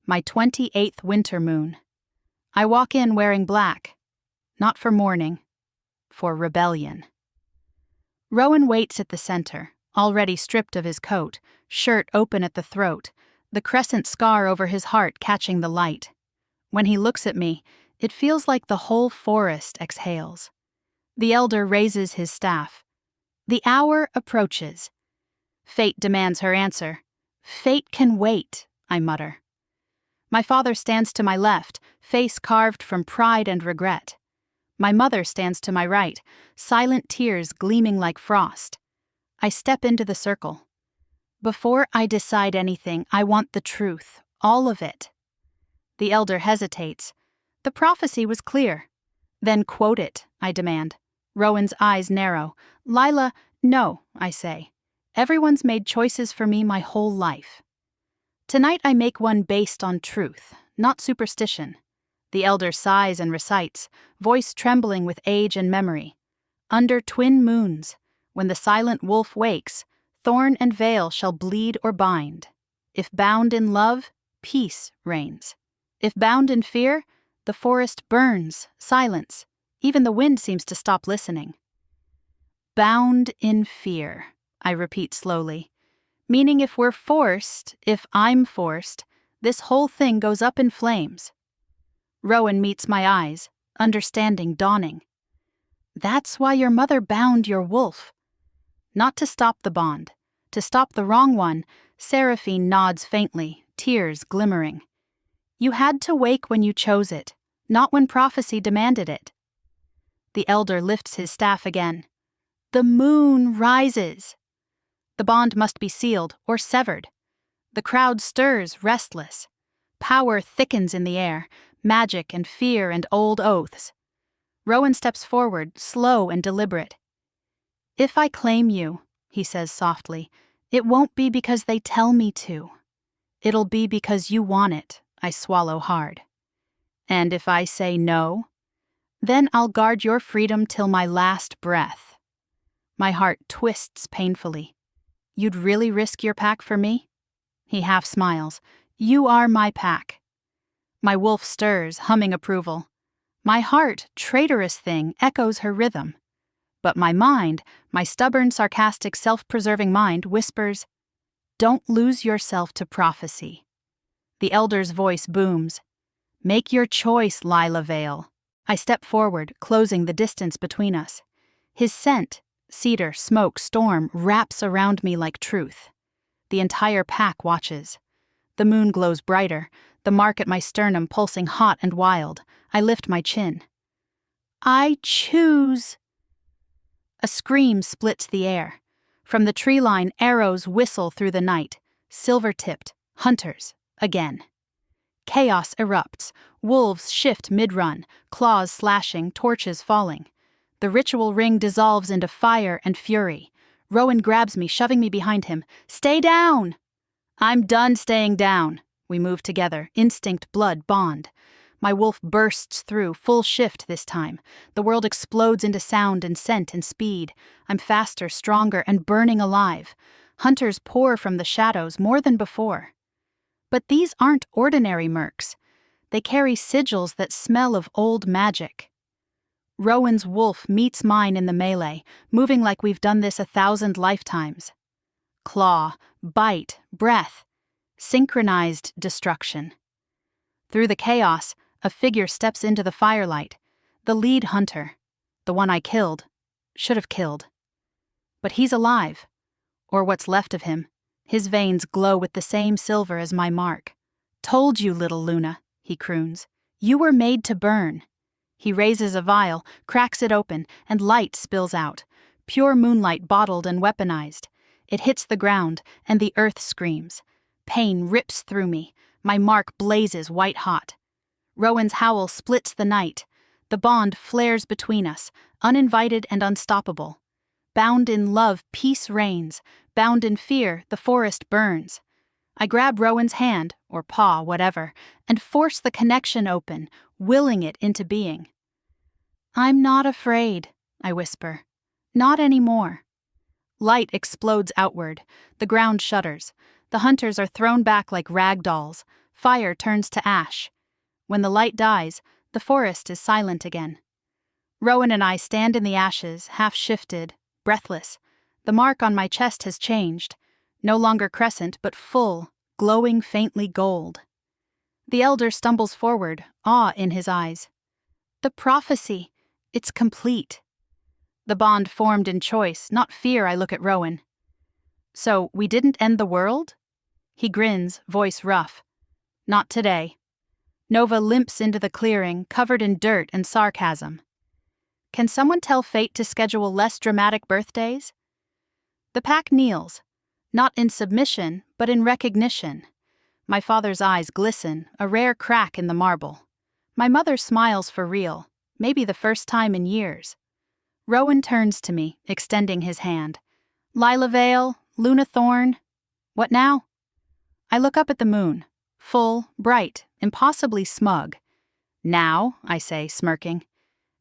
My 28th winter moon. I walk in wearing black, not for mourning, for rebellion. Rowan waits at the center, already stripped of his coat, shirt open at the throat, the crescent scar over his heart catching the light. When he looks at me, it feels like the whole forest exhales. The elder raises his staff. The hour approaches. Fate demands her answer. Fate can wait, I mutter. My father stands to my left, face carved from pride and regret. My mother stands to my right, silent tears gleaming like frost. I step into the circle. Before I decide anything, I want the truth, all of it. The elder hesitates. The prophecy was clear. Then quote it, I demand. Rowan's eyes narrow. Lila, no, I say. Everyone's made choices for me my whole life. Tonight I make one based on truth, not superstition. The elder sighs and recites, voice trembling with age and memory. Under twin moons, when the silent wolf wakes, thorn and veil shall bleed or bind. If bound in love, peace reigns. If bound in fear, the forest burns, silence. Even the wind seems to stop listening. Bound in fear, I repeat slowly. Meaning if we're forced, if I'm forced, this whole thing goes up in flames. Rowan meets my eyes, understanding dawning. That's why your mother bound your wolf. Not to stop the bond, to stop the wrong one. Seraphine nods faintly, tears glimmering. You had to wake when you chose it, not when prophecy demanded it. The elder lifts his staff again. The moon rises. The bond must be sealed or severed. The crowd stirs, restless. Power thickens in the air, magic and fear and old oaths. Rowan steps forward, slow and deliberate. If I claim you, he says softly, it won't be because they tell me to. It'll be because you want it, I swallow hard. And if I say no, then I'll guard your freedom till my last breath. My heart twists painfully. You'd really risk your pack for me? He half smiles. You are my pack. My wolf stirs, humming approval. My heart, traitorous thing, echoes her rhythm. But my mind, my stubborn, sarcastic, self-preserving mind, whispers, don't lose yourself to prophecy. The elder's voice booms. Make your choice, Lila Vale. I step forward, closing the distance between us. His scent, cedar, smoke, storm, wraps around me like truth. The entire pack watches. The moon glows brighter, the mark at my sternum pulsing hot and wild. I lift my chin. I choose. A scream splits the air. From the tree line, arrows whistle through the night. Silver-tipped, hunters, again. Chaos erupts. Wolves shift mid-run, claws slashing, torches falling. The ritual ring dissolves into fire and fury. Rowan grabs me, shoving me behind him. Stay down! I'm done staying down. We move together, instinct, blood, bond. My wolf bursts through, full shift this time. The world explodes into sound and scent and speed. I'm faster, stronger, and burning alive. Hunters pour from the shadows more than before. But these aren't ordinary mercs. They carry sigils that smell of old magic. Rowan's wolf meets mine in the melee, moving like we've done this 1,000 lifetimes. Claw, bite, breath. Synchronized destruction. Through the chaos, a figure steps into the firelight. The lead hunter. The one I killed. Should have killed. But he's alive. Or what's left of him. His veins glow with the same silver as my mark. "Told you, little Luna," he croons. "You were made to burn." He raises a vial, cracks it open, and light spills out. Pure moonlight bottled and weaponized. It hits the ground, and the earth screams. Pain rips through me. My mark blazes white-hot. Rowan's howl splits the night. The bond flares between us, uninvited and unstoppable. Bound in love, peace reigns. Bound in fear, the forest burns. I grab Rowan's hand, or paw, whatever, and force the connection open, willing it into being. "I'm not afraid," I whisper. "Not anymore." Light explodes outward. The ground shudders. The hunters are thrown back like rag dolls. Fire turns to ash. When the light dies, the forest is silent again. Rowan and I stand in the ashes, half-shifted, breathless. The mark on my chest has changed. No longer crescent, but full, glowing faintly gold. The elder stumbles forward, awe in his eyes. "The prophecy, it's complete." The bond formed in choice, not fear. I look at Rowan. "So, we didn't end the world?" He grins, voice rough. "Not today." Nova limps into the clearing, covered in dirt and sarcasm. "Can someone tell fate to schedule less dramatic birthdays?" The pack kneels, not in submission, but in recognition. My father's eyes glisten, a rare crack in the marble. My mother smiles for real, maybe the first time in years. Rowan turns to me, extending his hand. "Lila Vale, Luna Thorn. What now?" I look up at the moon, full, bright, impossibly smug. "Now," I say, smirking.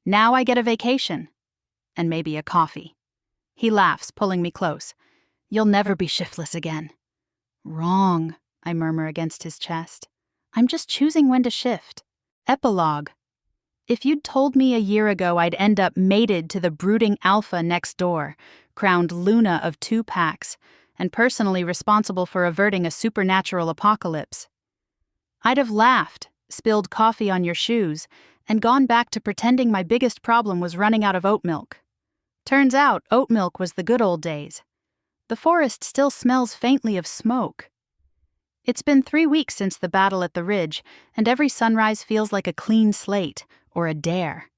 "Now I get a vacation. And maybe a coffee." He laughs, pulling me close. "You'll never be shiftless again." "Wrong," I murmur against his chest. "I'm just choosing when to shift." Epilogue. If you'd told me a year ago I'd end up mated to the brooding alpha next door, crowned Luna of 2 packs, and personally responsible for averting a supernatural apocalypse, I'd have laughed, spilled coffee on your shoes, and gone back to pretending my biggest problem was running out of oat milk. Turns out oat milk was the good old days. The forest still smells faintly of smoke. It's been 3 weeks since the battle at the ridge, and every sunrise feels like a clean slate, or a dare.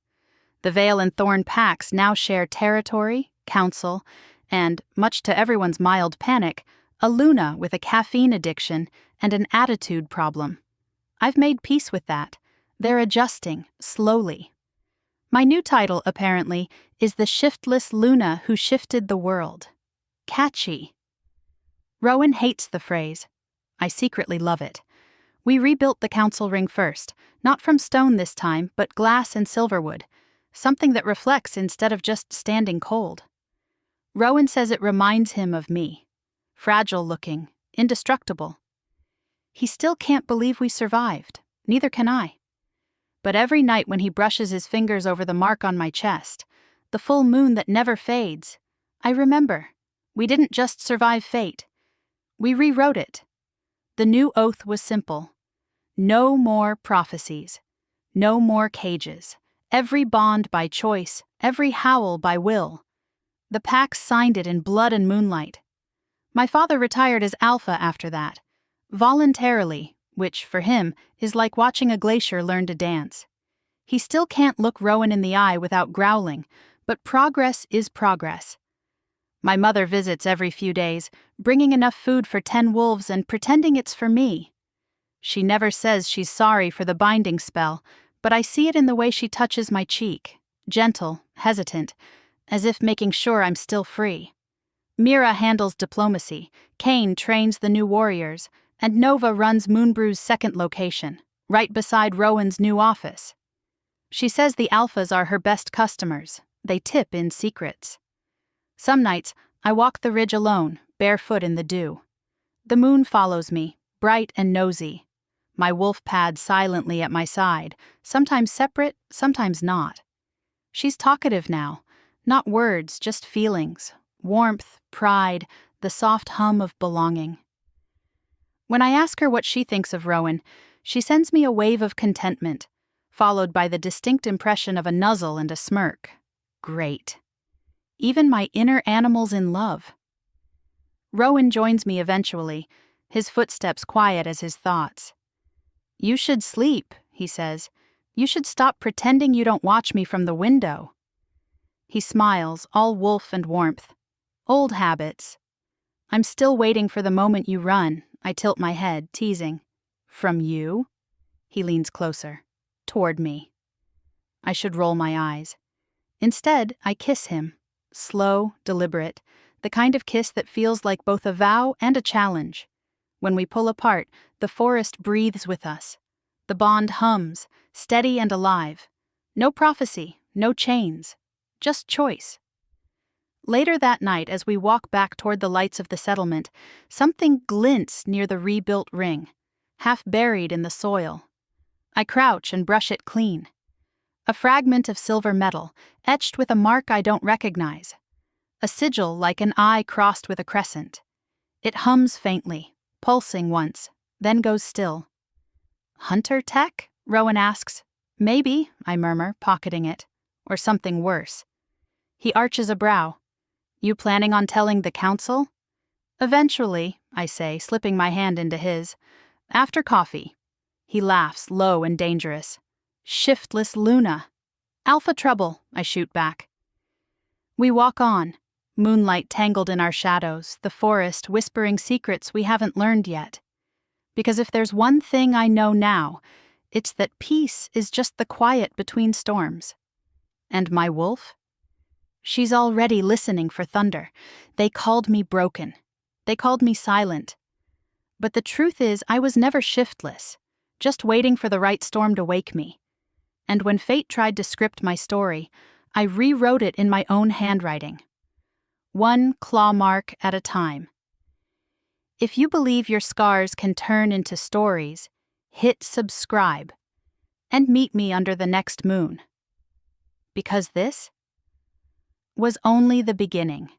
The Vale and Thorn packs now share territory, counsel, and, much to everyone's mild panic, a Luna with a caffeine addiction and an attitude problem. I've made peace with that. They're adjusting, slowly. My new title, apparently, is The Shiftless Luna Who Shifted the World. Catchy. Rowan hates the phrase. I secretly love it. We rebuilt the council ring first, not from stone this time, but glass and silverwood, something that reflects instead of just standing cold. Rowan says it reminds him of me. Fragile-looking, indestructible. He still can't believe we survived, neither can I. But every night when he brushes his fingers over the mark on my chest, the full moon that never fades, I remember, we didn't just survive fate. We rewrote it. The new oath was simple. No more prophecies. No more cages. Every bond by choice, every howl by will. The pack signed it in blood and moonlight. My father retired as alpha after that, voluntarily, which, for him, is like watching a glacier learn to dance. He still can't look Rowan in the eye without growling, but progress is progress. My mother visits every few days, bringing enough food for 10 wolves and pretending it's for me. She never says she's sorry for the binding spell, but I see it in the way she touches my cheek, gentle, hesitant, as if making sure I'm still free. Mira handles diplomacy, Kane trains the new warriors, and Nova runs Moonbrew's second location, right beside Rowan's new office. She says the alphas are her best customers. They tip in secrets. Some nights, I walk the ridge alone, barefoot in the dew. The moon follows me, bright and nosy. My wolf pad silently at my side, sometimes separate, sometimes not. She's talkative now. Not words, just feelings. Warmth, pride, the soft hum of belonging. When I ask her what she thinks of Rowan, she sends me a wave of contentment, followed by the distinct impression of a nuzzle and a smirk. Great. Even my inner animal's in love. Rowan joins me eventually, his footsteps quiet as his thoughts. "You should sleep," he says. "You should stop pretending you don't watch me from the window." He smiles, all wolf and warmth. "Old habits." "I'm still waiting for the moment you run." I tilt my head, teasing. "From you?" He leans closer, toward me. I should roll my eyes. Instead, I kiss him. Slow, deliberate, the kind of kiss that feels like both a vow and a challenge. When we pull apart, the forest breathes with us. The bond hums, steady and alive. No prophecy, no chains, just choice. Later that night, as we walk back toward the lights of the settlement, something glints near the rebuilt ring, half buried in the soil. I crouch and brush it clean. A fragment of silver metal, etched with a mark I don't recognize. A sigil like an eye crossed with a crescent. It hums faintly, pulsing once, then goes still. "Hunter tech?" Rowan asks. "Maybe," I murmur, pocketing it. "Or something worse." He arches a brow. "You planning on telling the council?" "Eventually," I say, slipping my hand into his. "After coffee." He laughs, low and dangerous. "Shiftless Luna." "Alpha trouble," I shoot back. We walk on, moonlight tangled in our shadows, the forest whispering secrets we haven't learned yet. Because if there's one thing I know now, it's that peace is just the quiet between storms. And my wolf? She's already listening for thunder. They called me broken. They called me silent. But the truth is, I was never shiftless, just waiting for the right storm to wake me. And when fate tried to script my story, I rewrote it in my own handwriting. One claw mark at a time. If you believe your scars can turn into stories, hit subscribe and meet me under the next moon. Because this was only the beginning.